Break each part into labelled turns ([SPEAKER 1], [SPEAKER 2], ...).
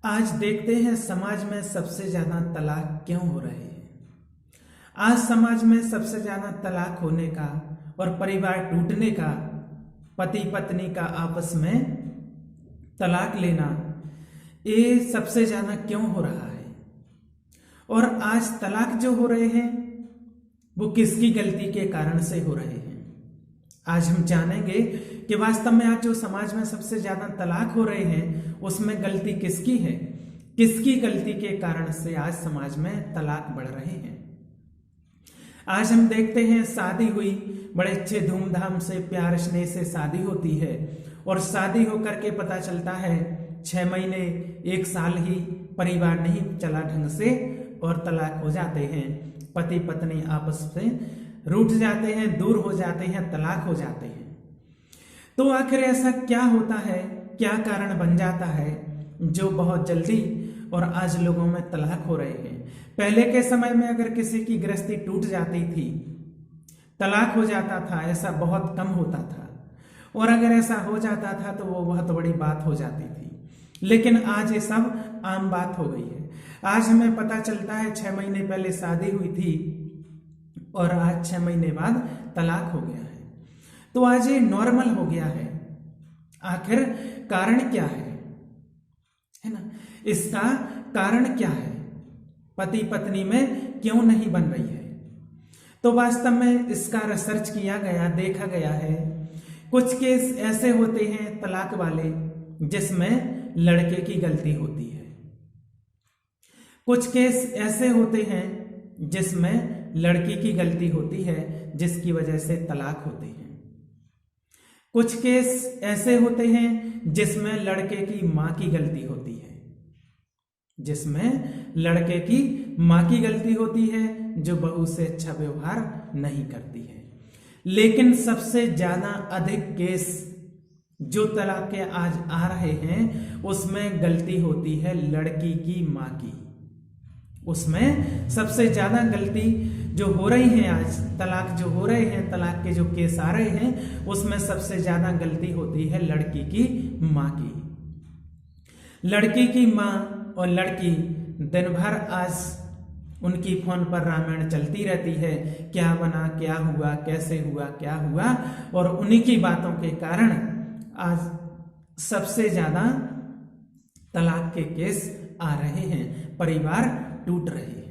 [SPEAKER 1] आज देखते हैं समाज में सबसे ज्यादा तलाक क्यों हो रहे हैं। आज समाज में सबसे ज्यादा तलाक होने का और परिवार टूटने का, पति पत्नी का आपस में तलाक लेना, ये सबसे ज्यादा क्यों हो रहा है। और आज तलाक जो हो रहे हैं वो किसकी गलती के कारण से हो रहे हैं। आज हम जानेंगे कि वास्तव में आज जो समाज में सबसे ज्यादा तलाक हो रहे हैं उसमें गलती किसकी है, किसकी गलती के कारण से आज समाज में तलाक बढ़ रहे हैं। आज हम देखते हैं शादी हुई, बड़े अच्छे धूमधाम से प्यार स्नेह से शादी होती है और शादी होकर के पता चलता है 6 महीने 1 साल ही परिवार नहीं चला ढंग से और तलाक हो जाते हैं। पति पत्नी आपस में रूठ जाते हैं, दूर हो जाते हैं, तलाक हो जाते हैं। तो आखिर ऐसा क्या होता है, क्या कारण बन जाता है जो बहुत जल्दी और आज लोगों में तलाक हो रहे हैं। पहले के समय में अगर किसी की गृहस्थी टूट जाती थी, तलाक हो जाता था, ऐसा बहुत कम होता था, और अगर ऐसा हो जाता था तो वो बहुत बड़ी बात हो जाती थी। लेकिन आज ये सब आम बात हो गई है। आज हमें पता चलता है 6 महीने पहले शादी हुई थी और आज 6 महीने बाद तलाक हो गया है। तो आज ये नॉर्मल हो गया है। आखिर कारण क्या है ना? इसका कारण क्या है? पति पत्नी में क्यों नहीं बन रही है? तो वास्तव में इसका रिसर्च किया गया, देखा गया है। कुछ केस ऐसे होते हैं तलाक वाले जिसमें लड़के की गलती होती है, कुछ केस ऐसे होते हैं जिसमें लड़की की गलती होती है जिसकी वजह से तलाक होते हैं, कुछ केस ऐसे होते हैं जिसमें लड़के की मां की गलती होती है, जिसमें लड़के की मां की गलती होती है जो बहू से अच्छा व्यवहार नहीं करती है। लेकिन सबसे ज्यादा अधिक केस जो तलाक के आज आ रहे हैं उसमें गलती होती है लड़की की मां की। उसमें सबसे ज्यादा गलती जो हो रही है, आज तलाक जो हो रहे हैं, तलाक के जो केस आ रहे हैं उसमें सबसे ज्यादा गलती होती है लड़की की मां की। लड़की की मां और लड़की दिन भर आज उनकी फोन पर रामायण चलती रहती है, क्या बना, क्या हुआ, कैसे हुआ, क्या हुआ, और उन्हीं की बातों के कारण आज सबसे ज्यादा तलाक के केस आ रहे हैं, परिवार टूट रहे हैं।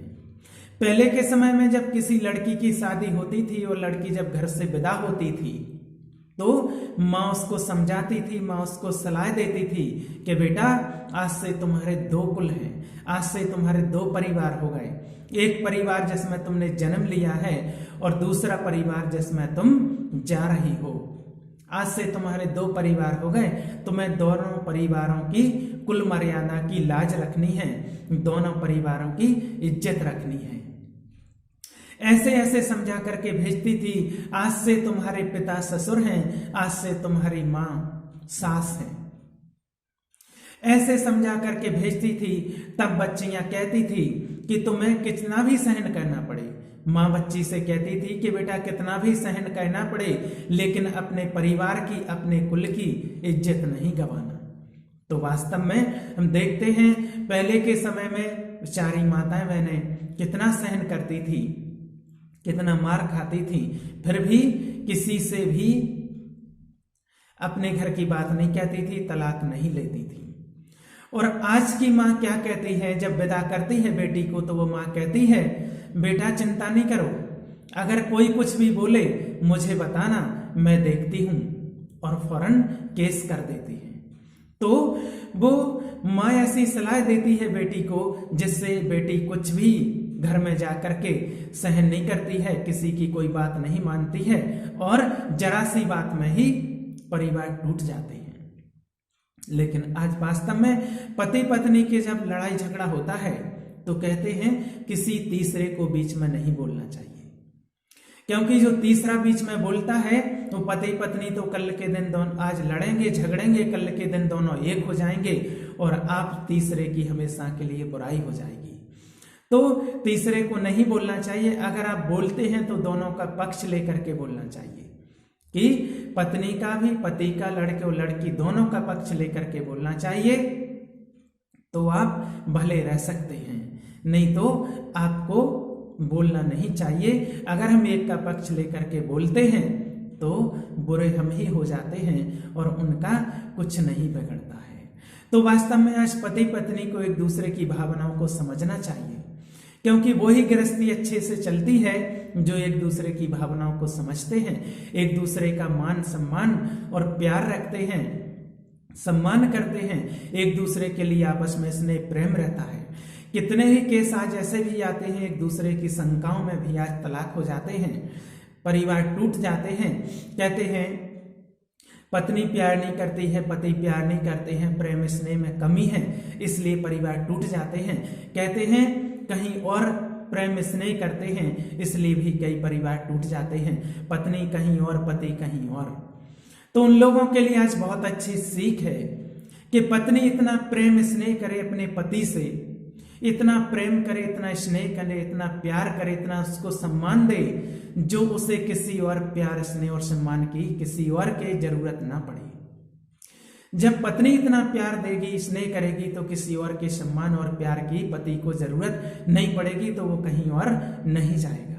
[SPEAKER 1] पहले के समय में जब किसी लड़की की शादी होती थी और लड़की जब घर से विदा होती थी तो माँ उसको समझाती थी, माँ उसको सलाह देती थी कि बेटा आज से तुम्हारे 2 कुल हैं, आज से तुम्हारे 2 परिवार हो गए। एक परिवार जिसमें तुमने जन्म लिया है और दूसरा परिवार जिसमें तुम जा रही हो। आज से तुम्हारे 2 परिवार हो गए, तुम्हें दोनों परिवारों की कुल मर्यादा की लाज रखनी है, दोनों परिवारों की इज्जत रखनी है। ऐसे ऐसे समझा करके भेजती थी। आज से तुम्हारे पिता ससुर हैं, आज से तुम्हारी मां सास है, ऐसे समझा करके भेजती थी। तब बच्चियां कहती थी कि तुम्हें कितना भी सहन करना पड़े। माँ बच्ची से कहती थी कि बेटा कितना भी सहन करना पड़े लेकिन अपने परिवार की, अपने कुल की इज्जत नहीं गंवाना। तो वास्तव में हम देखते हैं पहले के समय में बेचारी माताएं बहनें कितना सहन करती थी, कितना मार खाती थी, फिर भी किसी से भी अपने घर की बात नहीं कहती थी, तलाक नहीं लेती थी। और आज की माँ क्या कहती है, जब विदा करती है बेटी को तो वो माँ कहती है बेटा चिंता नहीं करो, अगर कोई कुछ भी बोले मुझे बताना, मैं देखती हूं, और फौरन केस कर देती है। तो वो माँ ऐसी सलाह देती है बेटी को जिससे बेटी कुछ भी घर में जाकर के सहन नहीं करती है, किसी की कोई बात नहीं मानती है और जरा सी बात में ही परिवार टूट जाते हैं। लेकिन आज वास्तव में पति पत्नी के जब लड़ाई झगड़ा होता है तो कहते हैं किसी तीसरे को बीच में नहीं बोलना चाहिए, क्योंकि जो तीसरा बीच में बोलता है तो पति पत्नी तो कल के दिन दोनों आज लड़ेंगे झगड़ेंगे, कल के दिन दोनों एक हो जाएंगे और आप तीसरे की हमेशा के लिए बुराई हो जाएगी। तो तीसरे को नहीं बोलना चाहिए। अगर आप बोलते हैं तो दोनों का पक्ष लेकर के बोलना चाहिए कि पत्नी का भी, पति का, लड़के और लड़की दोनों का पक्ष लेकर के बोलना चाहिए। तो आप भले रह सकते हैं, नहीं तो आपको बोलना नहीं चाहिए। अगर हम एक का पक्ष लेकर के बोलते हैं तो बुरे हम ही हो जाते हैं और उनका कुछ नहीं बिगड़ता है। तो वास्तव में आज पति पत्नी को एक दूसरे की भावनाओं को समझना चाहिए, क्योंकि वो ही गृहस्थी अच्छे से चलती है जो एक दूसरे की भावनाओं को समझते हैं, एक दूसरे का मान सम्मान और प्यार रखते हैं, सम्मान करते हैं, एक दूसरे के लिए आपस में स्नेह प्रेम रहता है। कितने ही केस आज ऐसे भी आते हैं, एक दूसरे की शंकाओं में भी आज तलाक हो जाते हैं, परिवार टूट जाते हैं। कहते हैं पत्नी प्यार नहीं करती है, पति प्यार नहीं करते हैं, प्रेम स्नेह में कमी है, इसलिए परिवार टूट जाते हैं। कहते हैं कहीं और प्रेम स्नेह करते हैं, इसलिए भी कई परिवार टूट जाते हैं, पत्नी कहीं और पति कहीं और। तो उन लोगों के लिए आज बहुत अच्छी सीख है कि पत्नी इतना प्रेम स्नेह करे अपने पति से, इतना प्रेम करे, इतना स्नेह करे, इतना प्यार करे, इतना उसको सम्मान दे, जो उसे किसी और प्यार स्नेह और सम्मान की किसी और के जरूरत ना पड़े। जब पत्नी इतना प्यार देगी, स्नेह करेगी, तो किसी और के सम्मान और प्यार की पति को जरूरत नहीं पड़ेगी, तो वो कहीं और नहीं जाएगा।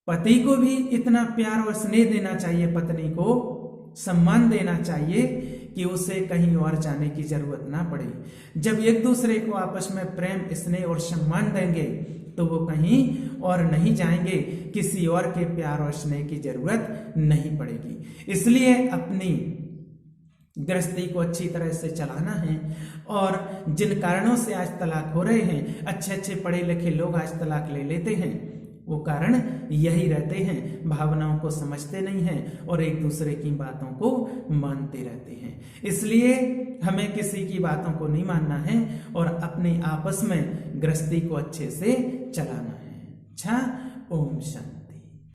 [SPEAKER 1] पति को भी इतना प्यार और स्नेह देना चाहिए, पत्नी को सम्मान देना चाहिए कि उसे कहीं और जाने की जरूरत ना पड़े। जब एक दूसरे को आपस में प्रेम स्नेह और सम्मान देंगे तो वो कहीं और नहीं जाएंगे, किसी और के प्यार और स्नेह की जरूरत नहीं पड़ेगी। इसलिए अपनी गृहस्थी को अच्छी तरह से चलाना है। और जिन कारणों से आज तलाक हो रहे हैं, अच्छे अच्छे पढ़े लिखे लोग आज तलाक ले लेते हैं, वो कारण यही रहते हैं, भावनाओं को समझते नहीं हैं और एक दूसरे की बातों को मानते रहते हैं। इसलिए हमें किसी की बातों को नहीं मानना है और अपने आपस में गृहस्थी को अच्छे से चलाना है। अच्छा, ओम शांति।